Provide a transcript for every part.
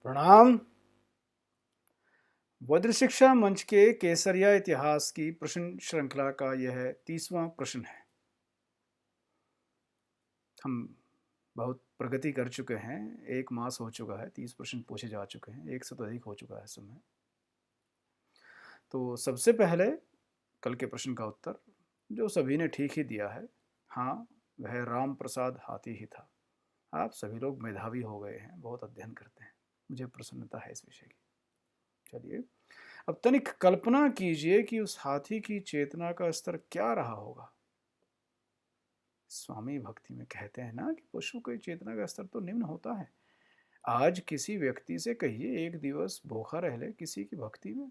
प्रणाम। वज्र शिक्षा मंच के केसरिया इतिहास की प्रश्न श्रृंखला का यह 30वां प्रश्न है। हम बहुत प्रगति कर चुके हैं। 1 मास हो चुका है, 30 प्रश्न पूछे जा चुके हैं, एक से तो अधिक हो चुका है समय। तो सबसे पहले कल के प्रश्न का उत्तर जो सभी ने ठीक ही दिया है। हाँ, वह राम प्रसाद हाथी ही था। आप सभी लोग मेधावी हो गए हैं, बहुत अध्ययन करते हैं, मुझे प्रसन्नता है इस विषय की। चलिए, अब तनिक कल्पना कीजिए कि उस हाथी की चेतना का स्तर क्या रहा होगा। स्वामी भक्ति में कहते हैं ना कि पशु की चेतना का स्तर तो निम्न होता है। आज किसी व्यक्ति से कहिए 1 दिवस भूखा रह ले किसी की भक्ति में,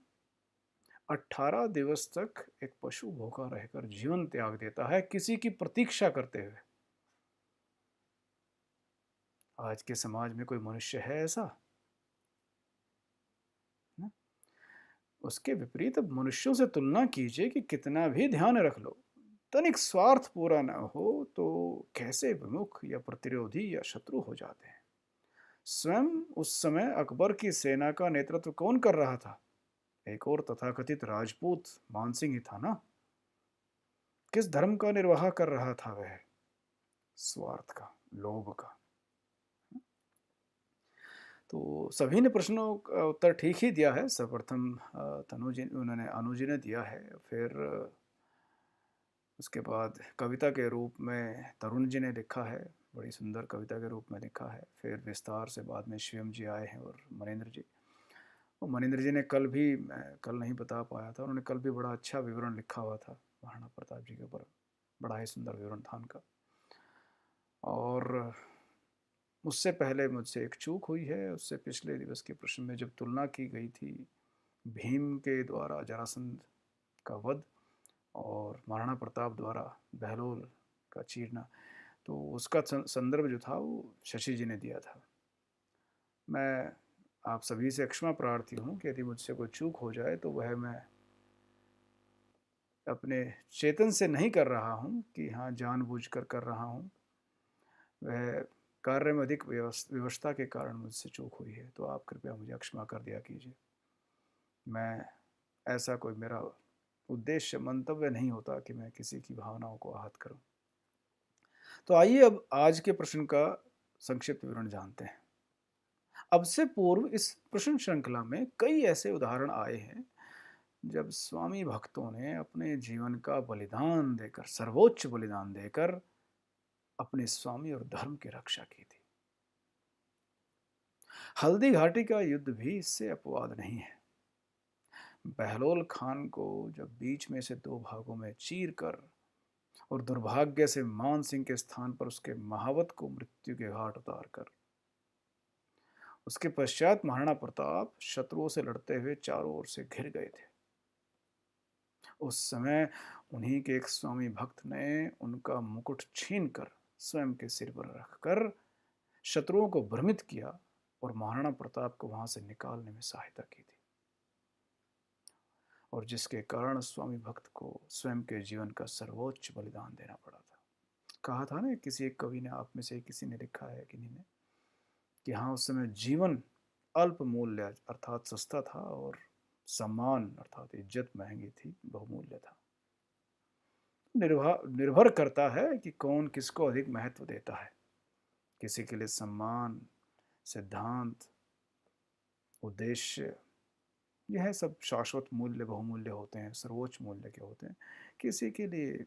18 दिवस तक एक पशु भूखा रहकर जीवन त्याग देता है किसी की प्रतीक्षा करते हुए। आज के समाज में कोई मनुष्य है ऐसा ना? उसके विपरीत अब मनुष्यों से तुलना कीजिए कि कितना भी ध्यान रख लो, तनिक स्वार्थ पूरा न हो तो कैसे विमुख या प्रतिरोधी या शत्रु हो जाते हैं। स्वयं उस समय अकबर की सेना का नेतृत्व कौन कर रहा था? एक और तथाकथित राजपूत मानसिंह ही था ना? किस धर्म का निर्वाह कर रहा था वह? स्वार्थ का, लोभ का। तो सभी ने प्रश्नों का उत्तर ठीक ही दिया है। सर्वप्रथम तनुजी उन्होंने अनुजी ने दिया है, फिर उसके बाद कविता के रूप में तरुण जी ने लिखा है, बड़ी सुंदर कविता के रूप में लिखा है। फिर विस्तार से बाद में शिवम जी आए हैं और मनेंद्र जी। और मनेंद्र जी ने कल भी, मैं कल नहीं बता पाया था, उन्होंने कल भी बड़ा अच्छा विवरण लिखा हुआ था महाराणा प्रताप जी के ऊपर। बड़ा ही सुंदर विवरण था उनका। और उससे पहले मुझसे एक चूक हुई है। उससे पिछले दिवस के प्रश्न में जब तुलना की गई थी भीम के द्वारा जरासंध का वध और महाराणा प्रताप द्वारा बहलोल का चीरना, तो उसका संदर्भ जो था वो शशि जी ने दिया था। मैं आप सभी से क्षमा प्रार्थी हूँ कि यदि मुझसे कोई चूक हो जाए तो वह मैं अपने चेतन से नहीं कर रहा हूँ कि हाँ जानबूझकर कर रहा हूँ। वह कार्य में अधिक व्यवस्था के कारण मुझसे चूक हुई है, तो आप कृपया मुझे क्षमा कर दिया कीजिए। मैं ऐसा कोई मेरा उद्देश्य मंतव्य नहीं होता कि मैं किसी की भावनाओं को आहत करूं। तो आइए अब आज के प्रश्न का संक्षिप्त विवरण जानते हैं। अब से पूर्व इस प्रश्न श्रृंखला में कई ऐसे उदाहरण आए हैं जब स्वामी भक्तों ने अपने जीवन का बलिदान देकर, सर्वोच्च बलिदान देकर अपने स्वामी और धर्म की रक्षा की थी। हल्दी घाटी का युद्ध भी इससे अपवाद नहीं है। बहलोल खान को जब बीच में से 2 भागों में चीर कर और दुर्भाग्य से मान सिंह के स्थान पर उसके महावत को मृत्यु के घाट उतार कर, उसके पश्चात महाराणा प्रताप शत्रुओं से लड़ते हुए चारों ओर से घिर गए थे। उस समय उन्हीं के एक स्वामी भक्त ने उनका मुकुट छीनकर स्वयं के सिर पर रखकर शत्रुओं को भ्रमित किया और महाराणा प्रताप को वहां से निकालने में सहायता की थी, और जिसके कारण स्वामी भक्त को स्वयं के जीवन का सर्वोच्च बलिदान देना पड़ा था। कहा था ना, किसी एक कवि ने, आप में से किसी ने लिखा है किन्हीं ने, कि हाँ उस समय जीवन अल्प मूल्य अर्थात सस्ता था और सम्मान अर्थात इज्जत महंगी थी, बहुमूल्य था। निर्भर करता है कि कौन किसको अधिक महत्व देता है। किसी के लिए सम्मान, सिद्धांत, उद्देश्य, यह सब शाश्वत मूल्य, बहुमूल्य होते हैं, सर्वोच्च मूल्य के होते हैं। किसी के लिए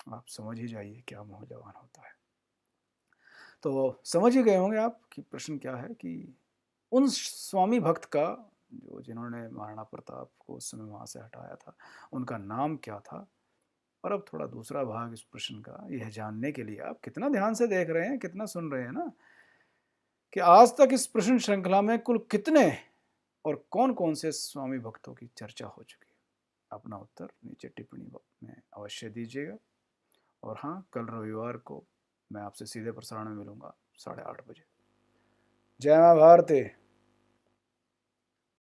आप समझ ही जाइए क्या मूल्यवान होता है। तो समझ ही गए होंगे आप कि प्रश्न क्या है, कि उन स्वामी भक्त का जो जिन्होंने महाराणा प्रताप को उस समय वहां से हटाया था, उनका नाम क्या था। और अब थोड़ा दूसरा भाग इस प्रश्न का यह जानने के लिए, आप कितना ध्यान से देख रहे हैं, कितना सुन रहे हैं ना, कि आज तक इस प्रश्न श्रृंखला में कुल कितने और कौन कौन से स्वामी भक्तों की चर्चा हो चुकी है। अपना उत्तर नीचे टिप्पणी में अवश्य दीजिएगा। और हाँ, कल रविवार को मैं आपसे सीधे प्रसारण में मिलूंगा 8:30 बजे। जय मां भारती।